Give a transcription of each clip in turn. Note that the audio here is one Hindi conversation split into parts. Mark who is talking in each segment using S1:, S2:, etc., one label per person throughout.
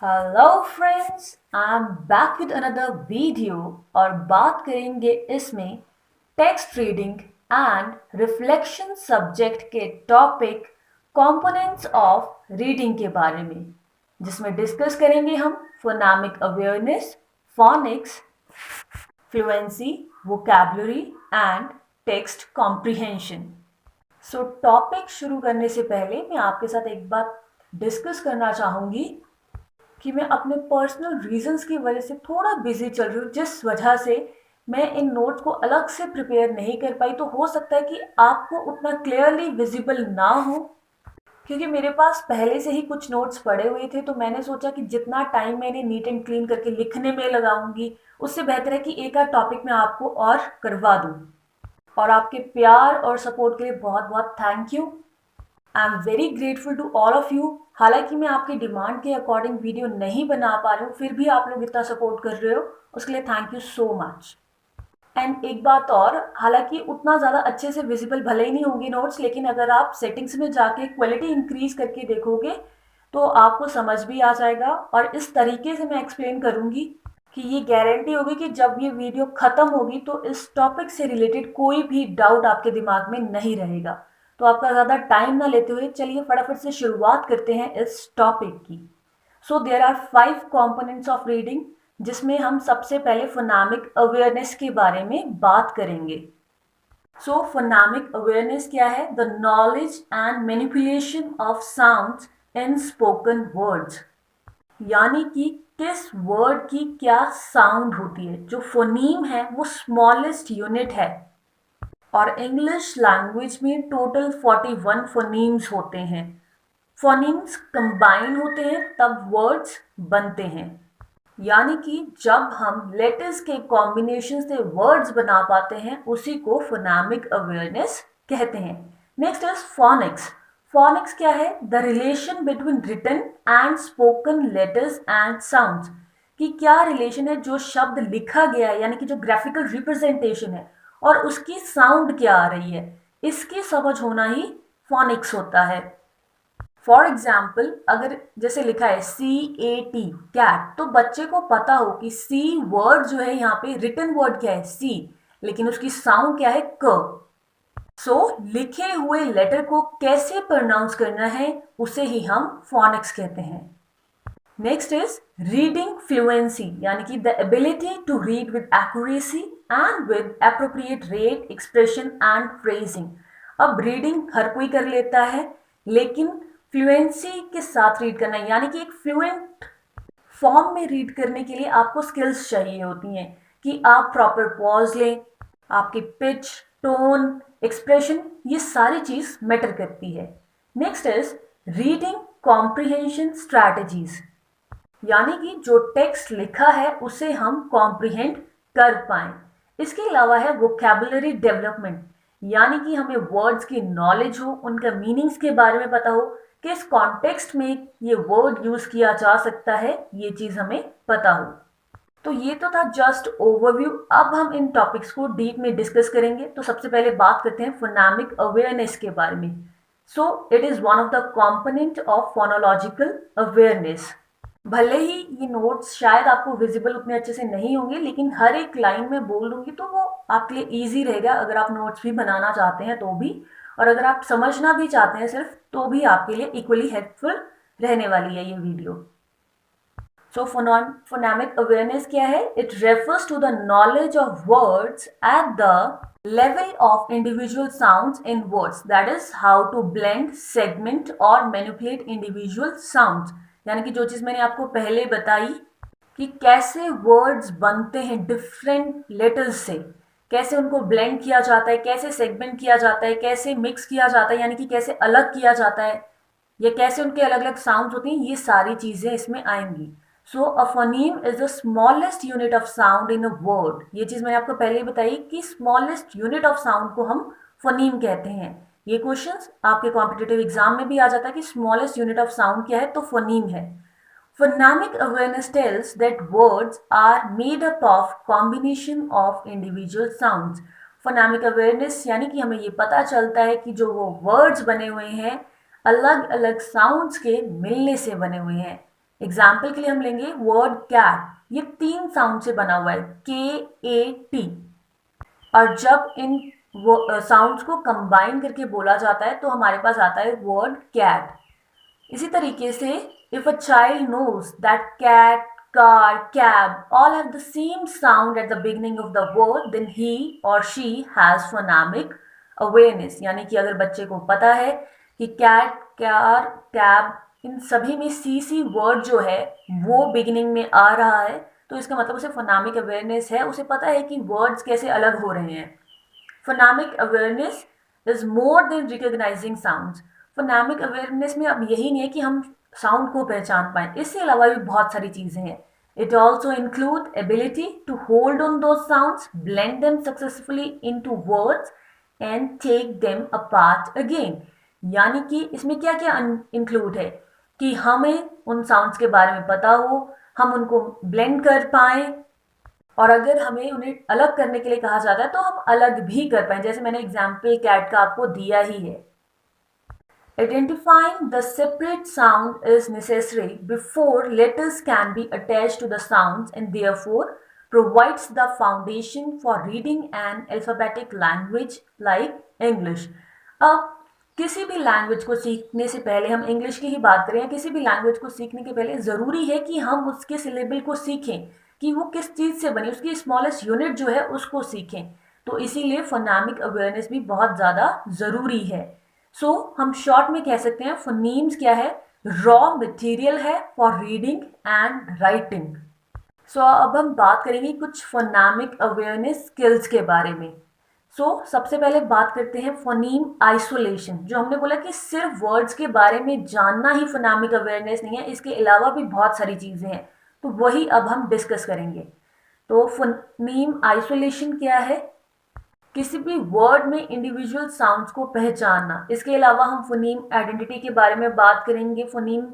S1: Hello friends, I am back with another video और बात करेंगे इसमें text reading and reflection subject के टॉपिक कंपोनेंट्स ऑफ रीडिंग के बारे में, जिसमें डिस्कस करेंगे हम phonemic awareness, phoenix, fluency, vocabulary and text comprehension. So topic शुरू करने से पहले मैं आपके साथ एक बात डिस्कस करना चाहूँगी कि मैं अपने पर्सनल रीजंस की वजह से थोड़ा बिजी चल रही हूँ, जिस वजह से मैं इन नोट्स को अलग से प्रिपेयर नहीं कर पाई। तो हो सकता है कि आपको उतना क्लियरली विजिबल ना हो, क्योंकि मेरे पास पहले से ही कुछ नोट्स पड़े हुए थे। तो मैंने सोचा कि जितना टाइम मैंने नीट एंड क्लीन करके लिखने में लगाऊंगी, उससे बेहतर है कि एक आध टॉपिक मैं आपको और करवा दूँ। और आपके प्यार और सपोर्ट के लिए बहुत बहुत thank you. I am very grateful to all of you. हालांकि मैं आपकी डिमांड के अकॉर्डिंग वीडियो नहीं बना पा रही हूँ, फिर भी आप लोग इतना सपोर्ट कर रहे हो, उसके लिए thank you so much. And एक बात और, हालांकि उतना ज़्यादा अच्छे से विजिबल भले ही नहीं होंगी नोट्स, लेकिन अगर आप सेटिंग्स में जाके क्वालिटी इंक्रीज करके देखोगे तो आपको समझ भी आ जाएगा। और इस तरीके से मैं एक्सप्लेन करूँगी कि ये गारंटी होगी कि जब ये वीडियो ख़त्म होगी तो इस टॉपिक से रिलेटेड कोई भी डाउट आपके दिमाग में नहीं रहेगा। तो आपका ज़्यादा टाइम ना लेते हुए चलिए फटाफट से शुरुआत करते हैं इस टॉपिक की। So there are 5 components of reading, जिसमें हम सबसे पहले फोनेमिक अवेयरनेस के बारे में बात करेंगे। सो फोनेमिक अवेयरनेस क्या है? The knowledge and manipulation of sounds in spoken words, यानी कि किस वर्ड की क्या साउंड होती है। जो फोनीम है वो स्मॉलेस्ट यूनिट है, और इंग्लिश लैंग्वेज में टोटल 41 फोनीम्स होते हैं। फोनीम्स कंबाइन होते हैं तब वर्ड्स बनते हैं, यानी कि जब हम लेटर्स के कॉम्बिनेशन से वर्ड्स बना पाते हैं, उसी को फोनेमिक अवेयरनेस कहते हैं। Next is phoenix. फोनिक्स क्या है? The relation between written and spoken letters and sounds, कि क्या रिलेशन है जो शब्द लिखा गया है, यानी कि जो ग्राफिकल रिप्रेजेंटेशन है, और उसकी साउंड क्या आ रही है, इसकी समझ होना ही फोनिक्स होता है। फॉर एग्जाम्पल, अगर जैसे लिखा है CAT कैट, तो बच्चे को पता हो कि सी वर्ड जो है, यहाँ पे रिटन वर्ड क्या है सी, लेकिन उसकी साउंड क्या है क। सो लिखे हुए लेटर को कैसे प्रोनाउंस करना है, उसे ही हम फोनिक्स कहते हैं। नेक्स्ट इज रीडिंग फ्लुएंसी, यानी कि the ability to read with accuracy and with appropriate rate, expression and phrasing. अब रीडिंग हर कोई कर लेता है, लेकिन फ्लुएंसी के साथ रीड करना, यानी कि एक फ्लुएंट फॉर्म में रीड करने के लिए आपको स्किल्स चाहिए होती हैं कि आप प्रॉपर पॉज लें, आपकी पिच, टोन, एक्सप्रेशन, ये सारी चीज़ मैटर करती है। Next is reading comprehension strategies, यानी कि जो टेक्स्ट लिखा है उसे हम कॉम्प्रिहेंड कर पाएं। इसके अलावा है वोकैबुलरी डेवलपमेंट, यानी कि हमें वर्ड्स की नॉलेज हो, उनका मीनिंग्स के बारे में पता हो, किस कॉन्टेक्स्ट में ये वर्ड यूज किया जा सकता है, ये चीज हमें पता हो। तो ये तो था जस्ट ओवरव्यू। अब हम इन टॉपिक्स को डीप में डिस्कस करेंगे। तो सबसे पहले बात करते हैं फोनेमिक अवेयरनेस के बारे में। So it is one of the component of phonological awareness. भले ही ये नोट्स शायद आपको विजिबल उतने अच्छे से नहीं होंगे, लेकिन हर एक लाइन में बोल दूंगी तो वो आपके लिए ईजी रहेगा, अगर आप नोट्स भी बनाना चाहते हैं तो भी, और अगर आप समझना भी चाहते हैं सिर्फ, तो भी आपके लिए इक्वली हेल्पफुल रहने वाली है ये वीडियो। सो फोनेमिक अवेयरनेस क्या है? It refers to the knowledge of words at the level of individual sounds in words, that is how to blend, segment और मैनिपुलेट इंडिविजुअल साउंड्स। यानी कि जो चीज़ मैंने आपको पहले बताई कि कैसे वर्ड्स बनते हैं डिफरेंट लेटर्स से, कैसे उनको ब्लेंड किया जाता है, कैसे सेगमेंट किया जाता है, कैसे मिक्स किया जाता है, यानी कि कैसे अलग किया जाता है, या कैसे उनके अलग अलग साउंड्स होती हैं, ये सारी चीज़ें इसमें आएंगी। So a phoneme is the smallest unit of sound in a word. ये चीज़ मैंने आपको पहले ही बताई कि स्मॉलेस्ट यूनिट ऑफ साउंड को हम फोनीम कहते हैं। ये क्वेश्चंस आपके कॉम्पिटिटिव एग्जाम में भी आ जाता है कि स्मॉलेस्ट यूनिट ऑफ साउंड क्या है, तो फोनीम है। Phonemic awareness tells that words are made up of combination of individual sounds. Phonemic awareness यानी कि हमें ये पता चलता है कि जो वो words बने हुए हैं अलग अलग sounds के मिलने से बने हुए हैं। एग्जाम्पल के लिए हम लेंगे वर्ड कैट, ये 3 साउंड से बना हुआ है, KAT। और जब इन साउंड्स को कंबाइन करके बोला जाता है तो हमारे पास आता है वर्ड कैट। इसी तरीके से if a child knows that cat, car, cab all have the same sound at the beginning of the word, then he और शी हैज फोनेमिक अवेयरनेस। यानी कि अगर बच्चे को पता है कि कैट, कार, कैब, इन सभी में सी वर्ड जो है वो बिगिनिंग में आ रहा है, तो इसका मतलब उसे फोनेमिक अवेयरनेस है, उसे पता है कि वर्ड्स कैसे अलग हो रहे हैं। Phonemic awareness is more than recognising sounds. Phonemic awareness में अब यही नहीं है कि हम साउंड को पहचान पाए, इससे अलावा भी बहुत सारी चीजें हैं। It also include ability to hold on those sounds, blend them successfully into words and take them apart again. यानी कि इसमें क्या क्या इंक्लूड है कि हमें उन साउंड्स के बारे में पता हो, हम उनको ब्लेंड कर पाए, और अगर हमें उन्हें अलग करने के लिए कहा जाता है तो हम अलग भी कर पाए, जैसे मैंने एग्जाम्पल कैट का आपको दिया ही है। Identifying the separate sound is necessary before letters can be attached to the sounds and therefore provides the foundation for reading an alphabetic language like English. अब किसी भी लैंग्वेज को सीखने से पहले, हम इंग्लिश की ही बात करें या किसी भी लैंग्वेज को सीखने के पहले ज़रूरी है कि हम उसके सिलेबल को सीखें कि वो किस चीज़ से बनी, उसकी स्मॉलेस्ट यूनिट जो है उसको सीखें। तो इसीलिए फोनेमिक अवेयरनेस भी बहुत ज़्यादा ज़रूरी है। सो हम शॉर्ट में कह सकते हैं फोनीम्स क्या है, रॉ मटेरियल है फॉर रीडिंग एंड राइटिंग। सो अब हम बात करेंगे कुछ फोनेमिक अवेयरनेस स्किल्स के बारे में। सबसे पहले बात करते हैं फोनीम आइसोलेशन। जो हमने बोला कि सिर्फ वर्ड्स के बारे में जानना ही फोनेमिक अवेयरनेस नहीं है, इसके अलावा भी बहुत सारी चीज़ें हैं, तो वही अब हम डिस्कस करेंगे। तो फोनीम आइसोलेशन क्या है, किसी भी वर्ड में इंडिविजुअल साउंड्स को पहचानना। इसके अलावा हम फोनीम आइडेंटिटी के बारे में बात करेंगे, फोनीम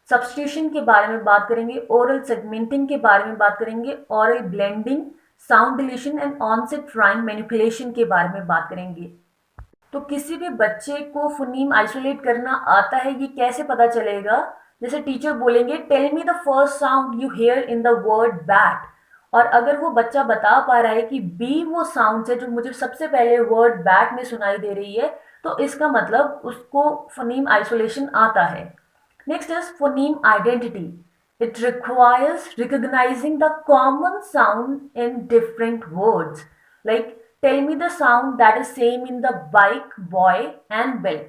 S1: सब्स्टिट्यूशन के बारे में बात करेंगे, ओरल सेगमेंटिंग के बारे में बात करेंगे, oral blending, sound deletion and onset rhyme manipulation के बारे में बात करेंगे। तो किसी भी बच्चे को फोनीम आइसोलेट करना आता है, ये कैसे पता चलेगा? जैसे टीचर बोलेंगे tell me the first sound you hear in the word bat, और अगर वो बच्चा बता पा रहा है कि बी वो साउंड है जो मुझे सबसे पहले वर्ड बैट में सुनाई दे रही है, तो इसका मतलब उसको फोनीम आइसोलेशन आता है। Next is phoneme identity. It requires recognising the common sound in different words, like tell me the sound that is same in the bike, boy and bell.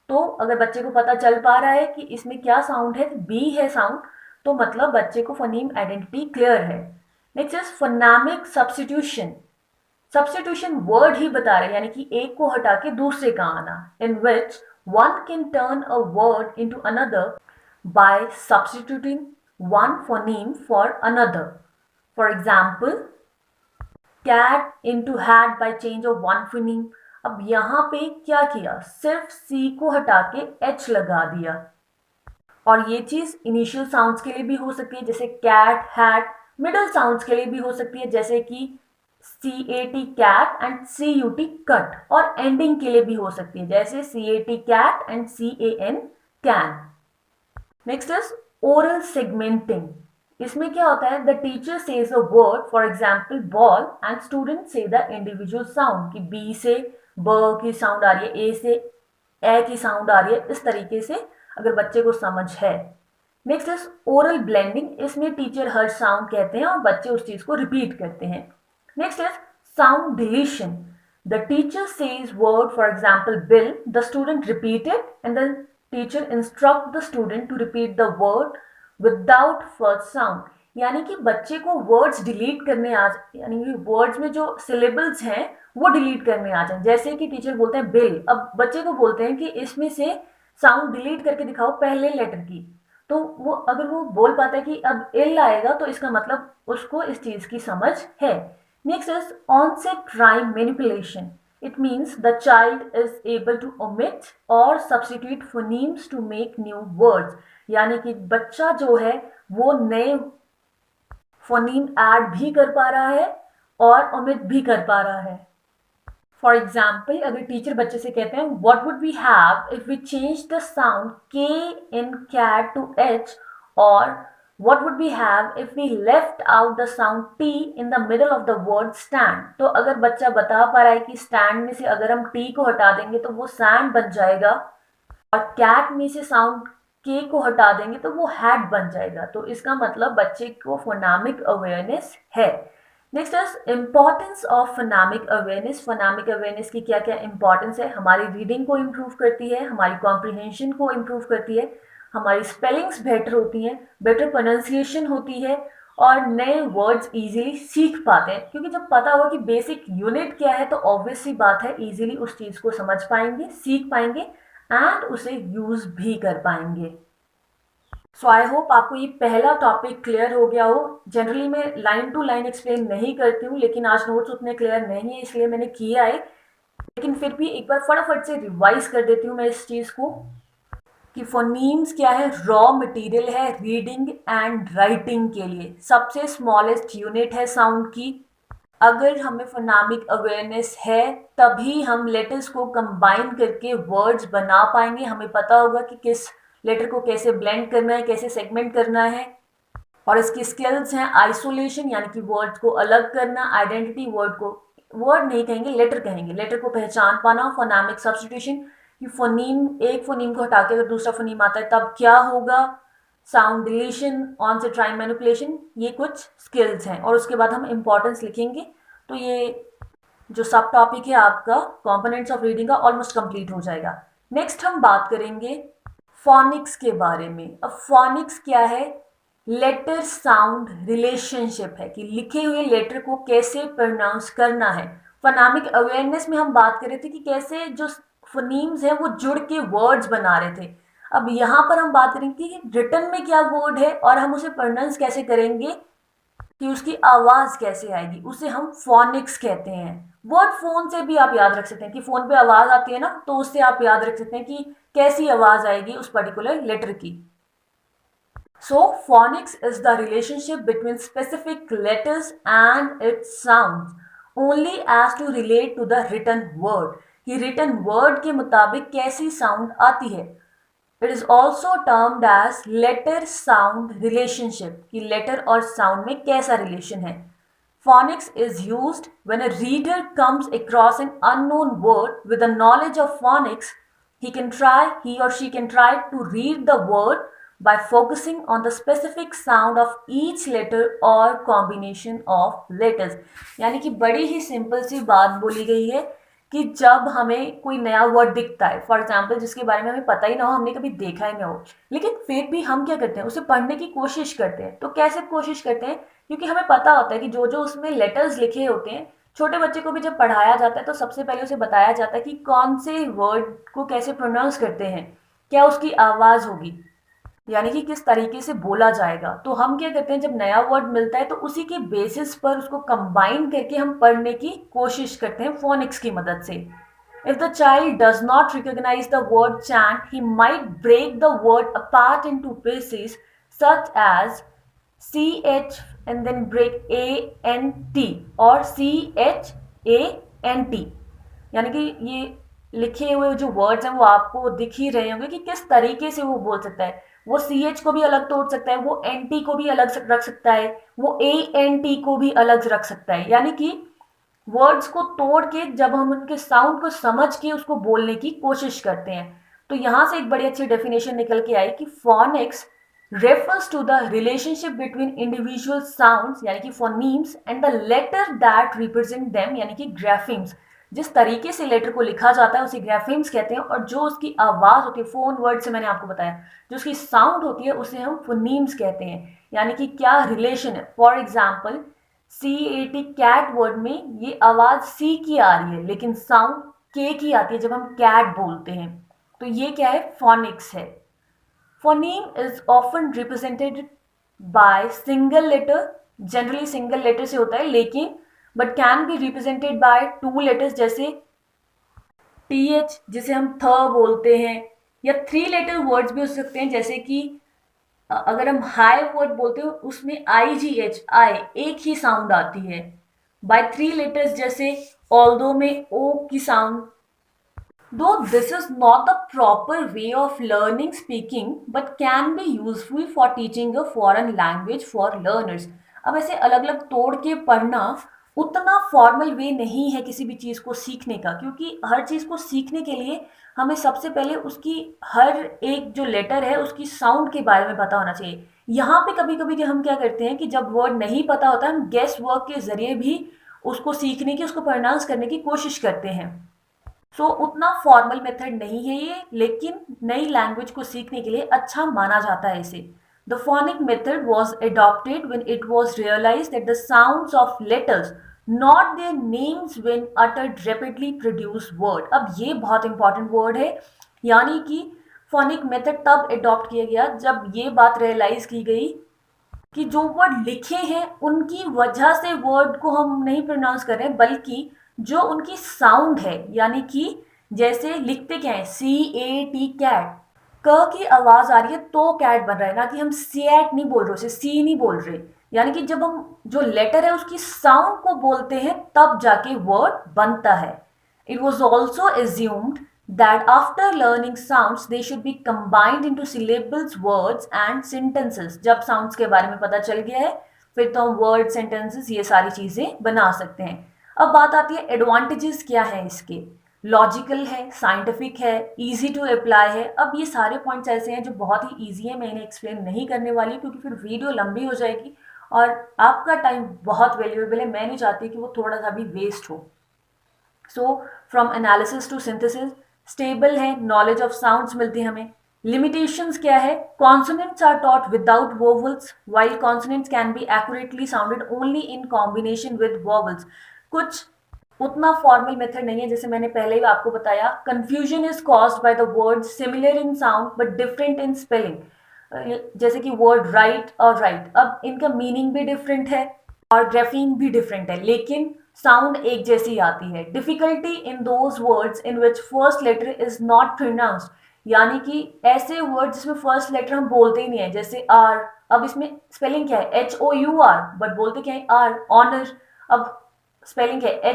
S1: तो अगर बच्चे को पता चल पा रहा है कि इसमें क्या साउंड है, बी है साउंड, तो मतलब बच्चे को फोनीम आइडेंटिटी क्लियर है। Next is phonemic substitution. Substitution word ही बता रहे हैं, यानी कि एक को हटा के दूसरे का आना, in which one can turn a word into another by substituting one phoneme for another. For example cat into had by change of one phoneme. अब यहाँ पे क्या किया, सिर्फ सी को हटा के एच लगा दिया, और ये चीज इनिशियल साउंड्स के लिए भी हो सकती है जैसे कैट, हैट। मिडल साउंड्स के लिए भी हो सकती है जैसे कि CAT cat and CUT cut, और एंडिंग के लिए भी हो सकती है जैसे CAT cat and CAN can. Next is oral segmenting. इसमें क्या होता है, the teacher says a word, for example ball, and student से द इंडिविजुअल साउंड, कि बी से ब की साउंड आ रही है, ए से ए की साउंड आ रही है, इस तरीके से अगर बच्चे को समझ है। Next is oral blending. इसमें टीचर हर साउंड कहते हैं और बच्चे उस चीज को रिपीट करते हैं। Next is sound deletion. The teacher says word, for example bill, the student repeated and the teacher instruct the student to repeat the word without first sound. यानी कि बच्चे को वर्ड्स डिलीट करने आ जाए, यानी कि वर्ड्स में जो सिलेबल्स हैं वो डिलीट करने आ जाए। जैसे कि टीचर बोलते हैं बिल, अब बच्चे को बोलते हैं कि इसमें से साउंड डिलीट करके दिखाओ पहले लेटर की, तो वो अगर वो बोल पाता है कि अब इल आएगा, तो इसका मतलब उसको इस चीज की समझ है। Next is onset rhyme manipulation. It means the child is able to omit or substitute phonemes to make new words. यानी कि बच्चा जो है वो नए फोनीम ऐड भी कर पा रहा है और ओमिट भी कर पा रहा है। फॉर एग्जाम्पल अगर टीचर बच्चे से कहते हैं what would we have if we change the sound K in cat to H, Or what would we have if we left out the sound T in the middle of the word stand? तो अगर बच्चा बता पा रहा है कि stand में से अगर हम T को हटा देंगे तो वो sand बन जाएगा, और कैट में से साउंड के को हटा देंगे तो वो हैट बन जाएगा। तो इसका मतलब बच्चे को फोनामिक अवेयरनेस है। Next is importance of phonemic awareness. Phonemic awareness की क्या क्या इंपॉर्टेंस है? हमारी रीडिंग को इम्प्रूव करती है, हमारी कॉम्प्रिहेंशन को इम्प्रूव करती है, हमारी स्पेलिंग्स बेटर होती हैं, बेटर प्रोनाउंसिएशन होती है, और नए वर्ड्स इजीली सीख पाते हैं। क्योंकि जब पता होगा कि बेसिक यूनिट क्या है तो ऑब्वियस सी बात है इजीली उस चीज़ को समझ पाएंगे, सीख पाएंगे एंड उसे यूज भी कर पाएंगे। सो आई होप आपको ये पहला टॉपिक क्लियर हो गया हो। जनरली मैं लाइन टू लाइन एक्सप्लेन नहीं करती हूँ, लेकिन आज नोट्स उतने क्लियर नहीं है इसलिए मैंने किया है, लेकिन फिर भी एक बार फटाफट से रिवाइज कर देती हूँ मैं इस चीज़ को कि फोनीम्स क्या है? रॉ मटेरियल है रीडिंग एंड राइटिंग के लिए। सबसे स्मॉलेस्ट यूनिट है साउंड की। अगर हमें फोनामिक अवेयरनेस है तभी हम लेटर्स को कंबाइन करके वर्ड्स बना पाएंगे। हमें पता होगा कि किस लेटर को कैसे ब्लेंड करना है, कैसे सेगमेंट करना है, और इसकी स्किल्स हैं आइसोलेशन यानी कि वर्ड्स को अलग करना, आइडेंटिटी वर्ड को वर्ड नहीं कहेंगे लेटर कहेंगे, लेटर को पहचान पाना, फोनामिक सब्स्टिट्यूशन कि फोनीम एक फोनीम को हटा के अगर दूसरा फोनीम आता है तब क्या होगा, साउंड डिलीशन, ऑन से ट्राइंग मैनिपुलेशन, ये कुछ स्किल्स हैं। और उसके बाद हम इंपॉर्टेंस लिखेंगे। तो ये जो सब टॉपिक है आपका कंपोनेंट्स ऑफ रीडिंग का ऑलमोस्ट कंप्लीट हो जाएगा। नेक्स्ट हम बात करेंगे फोनिक्स के बारे में। अब फोनिक्स क्या है? लेटर साउंड रिलेशनशिप है कि लिखे हुए लेटर को कैसे प्रोनाउंस करना है। फोनामिक अवेयरनेस में हम बात कर रहे थे कि कैसे जो फोनीम्स हैं वो जुड़ के वर्ड्स बना रहे थे। अब यहाँ पर हम बात करेंगे कि रिटन में क्या वर्ड है और हम उसे प्रोनाउंस कैसे करेंगे, कि उसकी आवाज़ कैसे आएगी, उसे हम फोनिक्स कहते हैं। वर्ड फोन से भी आप याद रख सकते हैं कि फ़ोन पे आवाज़ आती है ना, तो उससे आप याद रख सकते हैं कि कैसी आवाज़ आएगी उस पर्टिकुलर लेटर की। So phonics is the relationship between specific letters and its sounds only as to relate to the written word, कि written word के मुताबिक कैसी sound आती है। It is also termed as letter sound relationship, कि letter और sound में कैसा relation है। Phonics is used when a reader comes across an unknown word with a knowledge of phonics. He or she can try to read the word by focusing on the specific sound of each letter or combination of letters। यानी कि बड़ी ही सिंपल सी बात बोली गई है कि जब हमें कोई नया वर्ड दिखता है, फॉर एग्जाम्पल जिसके बारे में हमें पता ही ना हो, हमने कभी देखा ही ना हो, लेकिन फिर भी हम क्या करते हैं, उसे पढ़ने की कोशिश करते हैं। तो कैसे कोशिश करते हैं? क्योंकि हमें पता होता है कि जो जो उसमें लेटर्स लिखे होते हैं, छोटे बच्चे को भी जब पढ़ाया जाता है तो सबसे पहले उसे बताया जाता है कि कौन से वर्ड को कैसे प्रोनाउंस करते हैं, क्या उसकी आवाज़ होगी, यानी कि किस तरीके से बोला जाएगा। तो हम क्या करते हैं, जब नया वर्ड मिलता है तो उसी के बेसिस पर उसको कंबाइन करके हम पढ़ने की कोशिश करते हैं फोनिक्स की मदद से। If the child does not recognize the word chant, he might break the word apart into pieces such as CH and then break ANT or CHANT। यानी कि ये लिखे हुए जो वर्ड्स हैं वो आपको दिख ही रहे होंगे कि किस तरीके से वो बोल सकता है। वो CH को भी अलग तोड़ सकता है, वो NT को भी अलग रख सकता है, वो ANT को भी अलग रख सकता है। यानी कि वर्ड्स को तोड़ के जब हम उनके साउंड को समझ के उसको बोलने की कोशिश करते हैं। तो यहाँ से एक बड़ी अच्छी डेफिनेशन निकल के आई कि phoenix refers to the relationship between individual sounds यानी कि phonemes and the letter that represent them यानी कि ग्राफीम्स। जिस तरीके से लेटर को लिखा जाता है उसे ग्राफीम्स कहते हैं, और जो उसकी आवाज़ होती है, फोन वर्ड से मैंने आपको बताया, जो उसकी साउंड होती है उसे हम फोनीम्स कहते हैं। यानी कि क्या रिलेशन है। For example CAT cat word में ये आवाज़ C की आ रही है लेकिन साउंड K की आती है जब हम कैट बोलते हैं। तो ये क्या है? फोनिक्स है। Phoneme is often represented by single letter, generally single letter से होता है, लेकिन but can be represented by two letters जैसे TH जिसे हम थ बोलते हैं, या 3 letter words भी हो सकते हैं जैसे कि अगर हम हाई वर्ड बोलते हो उसमें IGH आई एक ही साउंड आती है। बाय 3 letters जैसे ऑल्दो में O की sound Though this is not the proper way of learning speaking, but can be useful for teaching a foreign language for learners. अब ऐसे अलग अलग तोड़ के पढ़ना उतना फॉर्मल वे नहीं है किसी भी चीज़ को सीखने का, क्योंकि हर चीज़ को सीखने के लिए हमें सबसे पहले उसकी हर एक जो लेटर है उसकी साउंड के बारे में पता होना चाहिए। यहाँ पे कभी कभी हम क्या करते हैं कि जब वर्ड नहीं पता होता हम गेस वर्क के ज़रिए भी उसको सीखने की, उसको प्रोनाउंस करने की कोशिश करते हैं। उतना फॉर्मल मेथड नहीं है ये, लेकिन नई लैंग्वेज को सीखने के लिए अच्छा माना जाता है इसे। The phonic method was adopted when it was realized that the sounds of letters, not their names when uttered rapidly produce word। अब ये बहुत इंपॉर्टेंट वर्ड है, यानी कि phonic मेथड तब अडॉप्ट किया गया जब ये बात रियलाइज की गई कि जो वर्ड लिखे हैं उनकी वजह से वर्ड को हम नहीं प्रोनाउंस कर रहे हैं, बल्कि जो उनकी साउंड है, यानी कि जैसे लिखते क्या है CAT कैट, क की आवाज आ रही है तो कैट बन रहा है, ना कि हम सीएट नहीं बोल रहे, उसे सी नहीं बोल रहे। यानी कि जब हम जो लेटर है उसकी साउंड को बोलते हैं तब जाके वर्ड बनता है। It was also assumed that after learning sounds they should be combined into syllables, words and sentences। जब sounds के बारे में पता चल गया है फिर तो हम वर्ड, सेंटेंसेस ये सारी चीजें बना सकते हैं। अब बात आती है एडवांटेजेस क्या है इसके। लॉजिकल है, साइंटिफिक है, इजी टू अप्लाई है। अब ये सारे पॉइंट्स ऐसे हैं जो बहुत ही ईजी है, मैं इन्हें एक्सप्लेन नहीं करने वाली क्योंकि फिर वीडियो लंबी हो जाएगी और आपका टाइम बहुत वैल्यूएबल है, मैं नहीं चाहती कि वो थोड़ा सा भी वेस्ट हो। From analysis to synthesis stable है, नॉलेज ऑफ साउंड्स मिलती है हमें। लिमिटेशंस क्या है, consonants are taught without vowels while consonants can be accurately sounded only in combination with vowels. कुछ उतना फॉर्मल मेथड नहीं है, जैसे मैंने पहले ही आपको बताया। Confusion is caused by the word similar in sound but different in spelling, जैसे कि वर्ड राइट और राइट, अब इनका मीनिंग भी डिफरेंट है और ग्राफीम भी डिफरेंट है, लेकिन साउंड एक जैसी आती है। Difficulty in those words in which first letter is not pronounced, यानी कि ऐसे वर्ड जिसमें फर्स्ट लेटर हम बोलते ही नहीं है, जैसे आर। अब इसमें स्पेलिंग क्या है HOUR, बट बोलते क्या है आर, ऑनर। अब स्पेलिंग है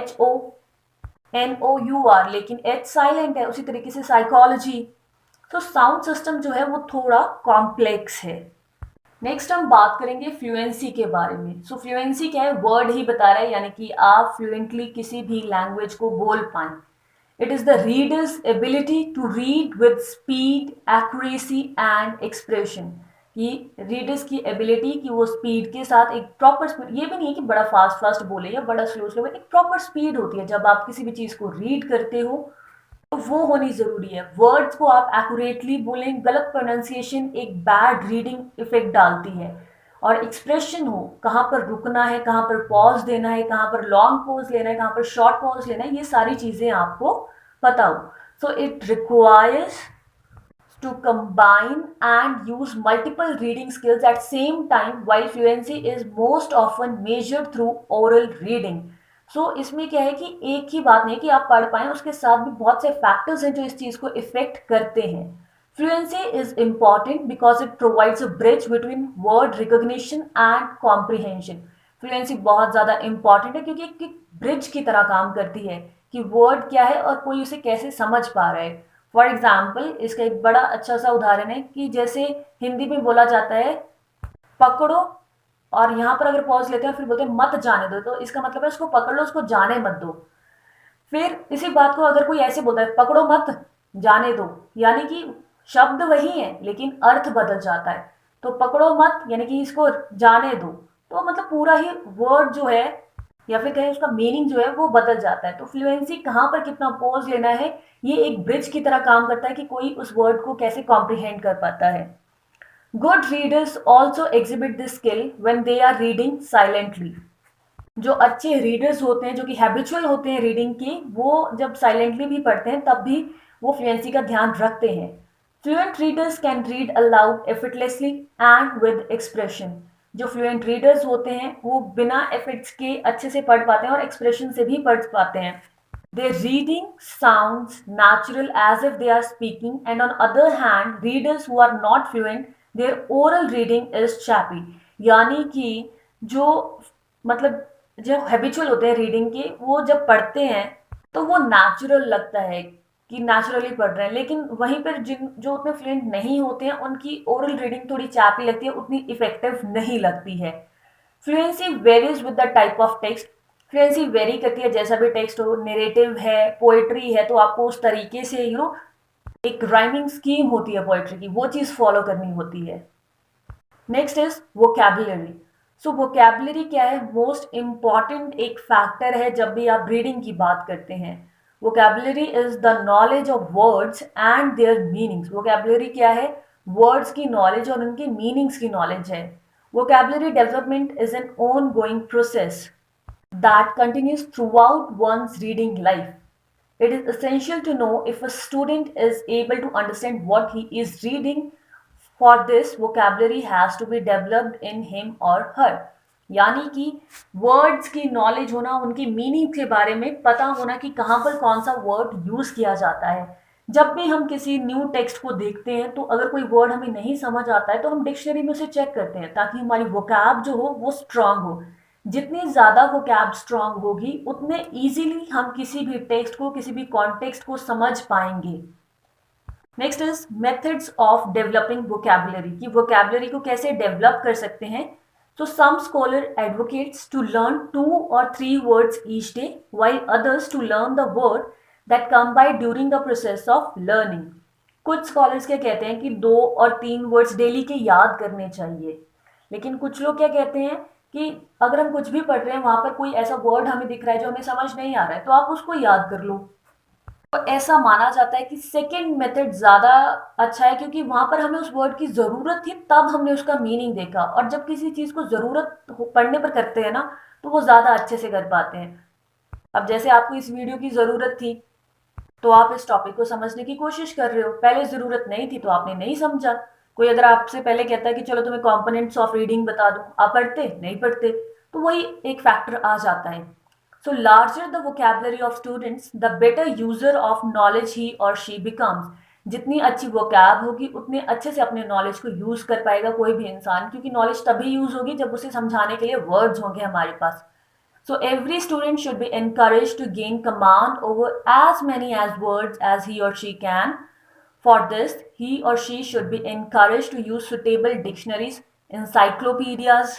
S1: HONOUR, लेकिन H साइलेंट है। उसी तरीके से साइकोलॉजी। तो साउंड सिस्टम जो है वो थोड़ा कॉम्प्लेक्स है। नेक्स्ट हम बात करेंगे फ्लुएंसी के बारे में। फ्लुएंसी क्या है, वर्ड ही बता रहा है, यानी कि आप फ्लुएंटली किसी भी लैंग्वेज को बोल पाएं। It is the reader's ability to read with speed, accuracy and expression. कि रीडर्स की एबिलिटी कि वो स्पीड के साथ एक प्रॉपर स्पीड, ये भी नहीं है कि बड़ा फास्ट फास्ट बोले या बड़ा स्लो स्लो, एक प्रॉपर स्पीड होती है जब आप किसी भी चीज को रीड करते हो, तो वो होनी जरूरी है। वर्ड्स को आप एक्यूरेटली बोलें, गलत प्रोनाउंसिएशन एक बैड रीडिंग इफेक्ट डालती है। और एक्सप्रेशन हो, कहाँ पर रुकना है, कहाँ पर पॉज देना है, कहाँ पर लॉन्ग पॉज लेना है, कहाँ पर शॉर्ट पॉज लेना है, ये सारी चीजें आपको पता हो। So it requires to combine and use multiple reading skills at same time, while fluency is most often measured through oral reading। इसमें क्या है कि एक ही बात नहीं कि आप पढ़ पाएं, उसके साथ भी बहुत से फैक्टर्स हैं जो इस चीज को इफेक्ट करते हैं। Fluency is important because it provides a bridge between word recognition and comprehension। Fluency बहुत ज्यादा इंपॉर्टेंट है क्योंकि एक ब्रिज की तरह काम करती है कि वर्ड क्या है और कोई उसे कैसे समझ पा रहा है। फॉर एग्जाम्पल, इसका एक बड़ा अच्छा सा उदाहरण है कि जैसे हिंदी में बोला जाता है पकड़ो, और यहाँ पर अगर पॉज लेते हैं फिर बोलते हैं मत जाने दो, तो इसका मतलब है उसको पकड़ लो, उसको जाने मत दो। फिर इसी बात को अगर कोई ऐसे बोलता है पकड़ो मत जाने दो, यानी कि शब्द वही है लेकिन अर्थ बदल जाता है। तो पकड़ो मत यानी कि इसको जाने दो, तो मतलब पूरा ही वर्ड जो है या फिर कहें उसका मीनिंग जो है वो बदल जाता है। तो फ्लुएंसी कहाँ पर कितना पॉज लेना है, ये एक ब्रिज की तरह काम करता है कि कोई उस वर्ड को कैसे कॉम्प्रिहेंड कर पाता है। Good readers also exhibit this skill when they are reading silently. जो अच्छे रीडर्स होते हैं, जो कि हैबिचुअल होते हैं रीडिंग की, वो जब साइलेंटली भी पढ़ते हैं तब भी वो फ्लुएंसी का ध्यान रखते हैं। Fluent readers can read aloud effortlessly and with expression. जो फ्लुएंट रीडर्स होते हैं वो बिना एफर्ट्स के अच्छे से पढ़ पाते हैं और एक्सप्रेशन से भी पढ़ पाते हैं। Their reading sounds natural as if they are speaking, and on other hand, readers who are not fluent, their oral reading is choppy। यानी कि जो मतलब जो हैबिचुअल होते हैं रीडिंग के, वो जब पढ़ते हैं तो वो नेचुरल लगता है कि नेचुरली पढ़ रहे हैं, लेकिन वहीं पर जिन जो उतने फ्लुएंट नहीं होते हैं उनकी ओरल रीडिंग थोड़ी चैपी लगती है, उतनी इफेक्टिव नहीं लगती है। Fluency varies with the type of text. Fluency very करती है, जैसा भी टेक्स्ट हो, नरेटिव है, पोएट्री है, तो आपको उस तरीके से एक राइमिंग स्कीम होती है पोएट्री की, वो चीज़ फॉलो करनी होती है। Next is vocabulary. So vocabulary क्या है? मोस्ट इम्पॉर्टेंट एक फैक्टर है जब भी आप रीडिंग की बात करते हैं। Vocabulary is the knowledge of words and there meanings. Vocabulary क्या है? वर्ड्स की नॉलेज और उनके मीनिंग्स की नॉलेज है। Vocabulary development is an on going process that continues throughout one's reading life. It is essential to know if a student is able to understand what he is reading. For this, vocabulary has to be developed in him or her. यानी कि वर्ड्स की नॉलेज होना, उनकी मीनिंग के बारे में पता होना कि कहाँ पर कौन सा वर्ड यूज़ किया जाता है। जब भी हम किसी न्यू टेक्स्ट को देखते हैं तो अगर कोई वर्ड हमें नहीं समझ आता है तो हम डिक्शनरी में उसे चेक करते हैं ताकि हमारी वोकैब जो हो वो स्ट्रांग हो। जितनी ज़्यादा वोकैब स्ट्रांग होगी उतने ईजिली हम किसी भी टेक्स्ट को, किसी भी कॉन्टेक्स्ट को समझ पाएंगे। Next is methods of developing vocabulary, कि वोकैबुलरी को कैसे डेवलप कर सकते हैं। So some scholar advocates to learn 2 or 3 words each day, while others to learn the word that come by during the process of learning. कुछ स्कॉलर्स क्या कहते हैं कि 2 और 3 वर्ड्स डेली के याद करने चाहिए, लेकिन कुछ लोग क्या कहते हैं कि अगर हम कुछ भी पढ़ रहे हैं वहाँ पर कोई ऐसा वर्ड हमें दिख रहा है जो हमें समझ नहीं आ रहा है तो आप उसको याद कर लो। तो ऐसा माना जाता है कि सेकेंड मेथड ज़्यादा अच्छा है, क्योंकि वहाँ पर हमें उस वर्ड की ज़रूरत थी तब हमने उसका मीनिंग देखा, और जब किसी चीज़ को ज़रूरत पढ़ने पर करते हैं ना तो वो ज़्यादा अच्छे से कर पाते हैं। अब जैसे आपको इस वीडियो की ज़रूरत थी तो आप इस टॉपिक को समझने की कोशिश कर रहे हो, पहले ज़रूरत नहीं थी तो आपने नहीं समझा। कोई अगर आपसे पहले कहता है कि चलो तुम्हें कॉम्पोनेंट्स ऑफ रीडिंग बता दूं, आप पढ़ते नहीं पढ़ते, तो वही एक फैक्टर आ जाता है। So larger the vocabulary of students, the better user of knowledge he or she becomes. जितनी अच्छी vocab होगी उतने अच्छे से अपने नॉलेज को यूज कर पाएगा कोई भी इंसान, क्योंकि नॉलेज तभी यूज होगी जब उसे समझाने के लिए वर्ड्स होंगे हमारे पास। So every student should be encouraged to gain command over as many as words as he or she can. For this, he or she should be encouraged to use suitable dictionaries, encyclopedias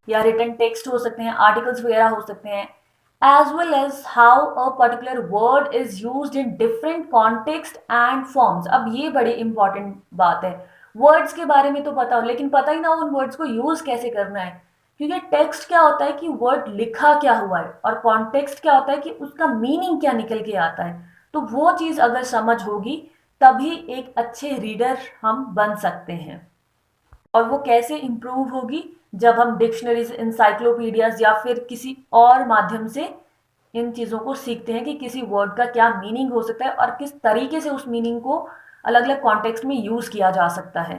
S1: या written text हो सकते हैं, articles वगैरह हो सकते हैं, as well as how a particular word is used in different context and forms. अब ये बड़ी important बात है, words के बारे में तो पता हो लेकिन पता ही ना हो उन words को use कैसे करना है, क्योंकि टेक्स्ट क्या होता है कि वर्ड लिखा क्या हुआ है, और कॉन्टेक्स्ट क्या होता है कि उसका मीनिंग क्या निकल के आता है। तो वो चीज़ अगर समझ होगी तभी एक अच्छे रीडर हम बन सकते हैं। और वो कैसे इम्प्रूव होगी? जब हम डिक्शनरीज, इंसाइक्लोपीडियाज या फिर किसी और माध्यम से इन चीज़ों को सीखते हैं कि किसी वर्ड का क्या मीनिंग हो सकता है और किस तरीके से उस मीनिंग को अलग अलग कॉन्टेक्स्ट में यूज़ किया जा सकता है।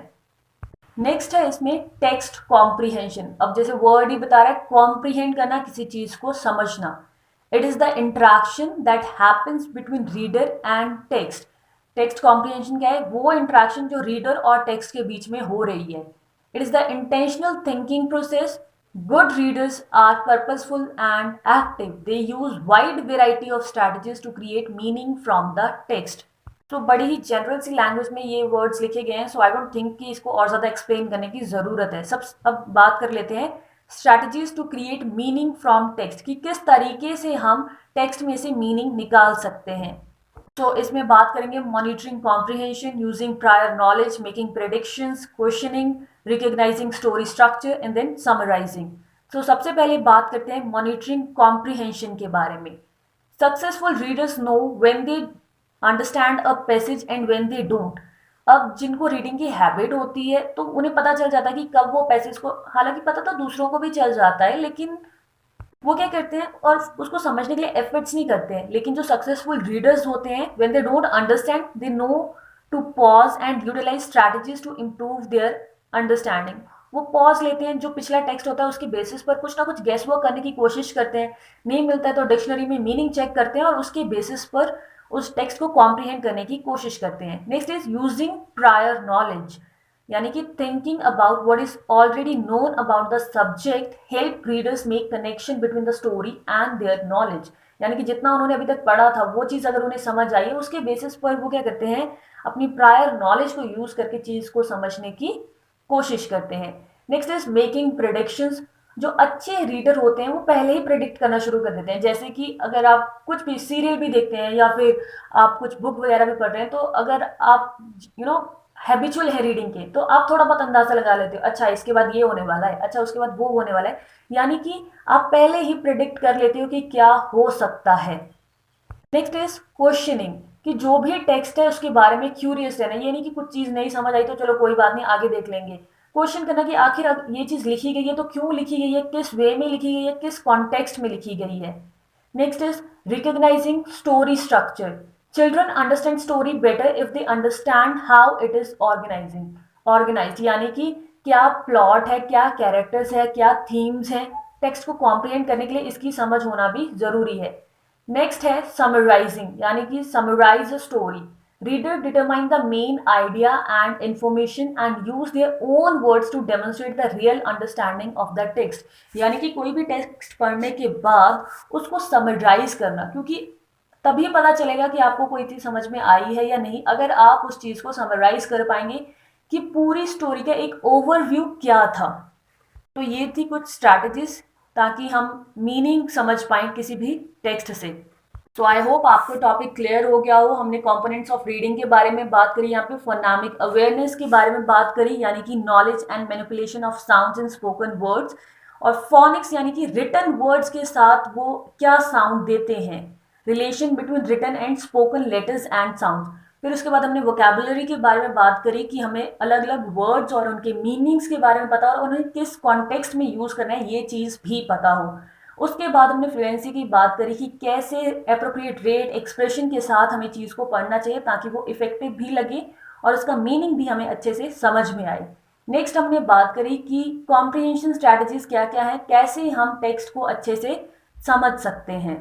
S1: नेक्स्ट है इसमें टेक्स्ट कॉम्प्रीहेंशन। अब जैसे वर्ड ही बता रहा है, कॉम्प्रीहेंड करना, किसी चीज़ को समझना। It is the interaction that happens between reader and text. Text comprehension क्या है? वो इंट्रैक्शन जो रीडर और टेक्स्ट के बीच में हो रही है। It is the intentional thinking process. Good readers are purposeful and active. They use wide variety of strategies to create meaning from the text. तो बड़ी ही जनरल सी लैंग्वेज में ये वर्ड्स लिखे गए हैं, सो आई डोंट थिंक कि इसको और ज़्यादा एक्सप्लेन करने की ज़रूरत है। सब अब बात कर लेते हैं strategies to create meaning from text, कि किस तरीके से हम टेक्स्ट में से मीनिंग निकाल सकते हैं। तो इसमें बात करेंगे monitoring comprehension, using prior knowledge, making predictions, questioning, recognising story structure and then summarising. तो सबसे पहले बात करते हैं मॉनिटरिंग कॉम्प्रीहेंशन के बारे में। Successful readers know when they understand a passage and when they don't. अब जिनको रीडिंग की हैबिट होती है तो उन्हें पता चल जाता है कि कब वो पैसेज को, हालांकि पता तो दूसरों को भी चल जाता है, लेकिन वो क्या करते हैं और उसको समझने के लिए एफर्ट्स नहीं करते हैं। लेकिन जो सक्सेसफुल रीडर्स होते हैं, when they don't understand they know to pause and utilise strategies to improve their understanding. वो पॉज लेते हैं, जो पिछला टेक्स्ट होता है उसके बेसिस पर कुछ ना कुछ गेस वर्क करने की कोशिश करते हैं, नहीं मिलता है तो डिक्शनरी में मीनिंग चेक करते हैं और उसके बेसिस पर उस टेक्स्ट को कॉम्प्रीहेंड करने की कोशिश करते हैं। Next is using prior knowledge. यानी कि thinking about what is already known about the subject help readers make connection between the story and their knowledge. यानी कि जितना उन्होंने अभी तक पढ़ा था वो चीज़ अगर उन्हें समझ आई है उसके बेसिस पर वो क्या करते हैं, अपनी प्रायर नॉलेज को यूज करके चीज को समझने की कोशिश करते हैं। Next is making predictions. जो अच्छे रीडर होते हैं वो पहले ही प्रिडिक्ट करना शुरू कर देते हैं। जैसे कि अगर आप कुछ भी सीरियल भी देखते हैं या फिर आप कुछ बुक वगैरह भी पढ़ रहे हैं, तो अगर आप हैबिचुअल है रीडिंग के, तो आप थोड़ा बहुत अंदाजा लगा लेते हो, अच्छा इसके बाद ये होने वाला है, अच्छा उसके बाद वो होने वाला है। यानी कि आप पहले ही प्रिडिक्ट कर लेते हो कि क्या हो सकता है। नेक्स्ट इज क्वेश्चनिंग, कि जो भी टेक्स्ट है उसके बारे में क्यूरियस रहना। ये नहीं कि कुछ चीज नहीं समझ आई तो चलो कोई बात नहीं आगे देख लेंगे। क्वेश्चन करना कि आखिर ये चीज लिखी गई है तो क्यों लिखी गई है, किस वे में लिखी गई है, किस कॉन्टेक्स्ट में लिखी गई है। Next is recognising story structure. Children understand story better if they understand how it is organise, यानी कि क्या प्लॉट है, क्या कैरेक्टर्स है, क्या थीम्स है। टेक्स्ट को कॉम्प्रिहेंड करने के लिए इसकी समझ होना भी जरूरी है। नेक्स्ट है समराइजिंग, यानी कि summarise a story. Reader determine the main idea and information and use their own words to demonstrate the real understanding of the text. यानी कि कोई भी टेक्स्ट पढ़ने के बाद उसको समराइज करना, क्योंकि तभी पता चलेगा कि आपको कोई चीज समझ में आई है या नहीं, अगर आप उस चीज को समराइज कर पाएंगे कि पूरी स्टोरी का एक ओवरव्यू क्या था। तो ये थी कुछ स्ट्रैटेजीज ताकि हम मीनिंग समझ पाए किसी भी टेक्स्ट से। सो आई होप आपको टॉपिक क्लियर हो गया हो। हमने कंपोनेंट्स ऑफ रीडिंग के बारे में बात करी, यहाँ पे फोनेमिक अवेयरनेस के बारे में बात करी, यानी कि knowledge and manipulation of sounds in spoken words, और फोनिक्स यानी कि रिटन वर्ड्स के साथ वो क्या साउंड देते हैं, relation between written and spoken letters and sound. फिर उसके बाद हमने वोकेबुलरी के बारे में बात करी कि हमें अलग अलग वर्ड्स और उनके मीनिंग्स के बारे में पता हो और उन्हें किस कॉन्टेक्स्ट में यूज करना है ये चीज भी पता हो। उसके बाद हमने फ्लुएंसी की बात करी कि कैसे एप्रोप्रिएट रेट एक्सप्रेशन के साथ हमें चीज को पढ़ना चाहिए ताकि वो इफेक्टिव भी लगे और उसका मीनिंग भी हमें अच्छे से समझ में आए। नेक्स्ट हमने बात करी कि कॉम्प्रिहेंशन स्ट्रैटेजीज क्या क्या है, कैसे हम टेक्स्ट को अच्छे से समझ सकते हैं।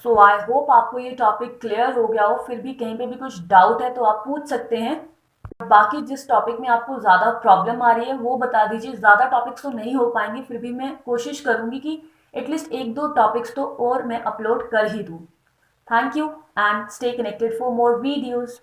S1: सो आई होप आपको ये टॉपिक क्लियर हो गया हो। फिर भी कहीं पे भी कुछ डाउट है तो आप पूछ सकते हैं। बाकी जिस टॉपिक में आपको ज़्यादा प्रॉब्लम आ रही है वो बता दीजिए। ज़्यादा टॉपिक्स तो नहीं हो पाएंगे, फिर भी मैं कोशिश करूंगी कि एटलीस्ट एक दो टॉपिक्स तो और मैं अपलोड कर ही दूँ। Thank you and stay connected for more videos.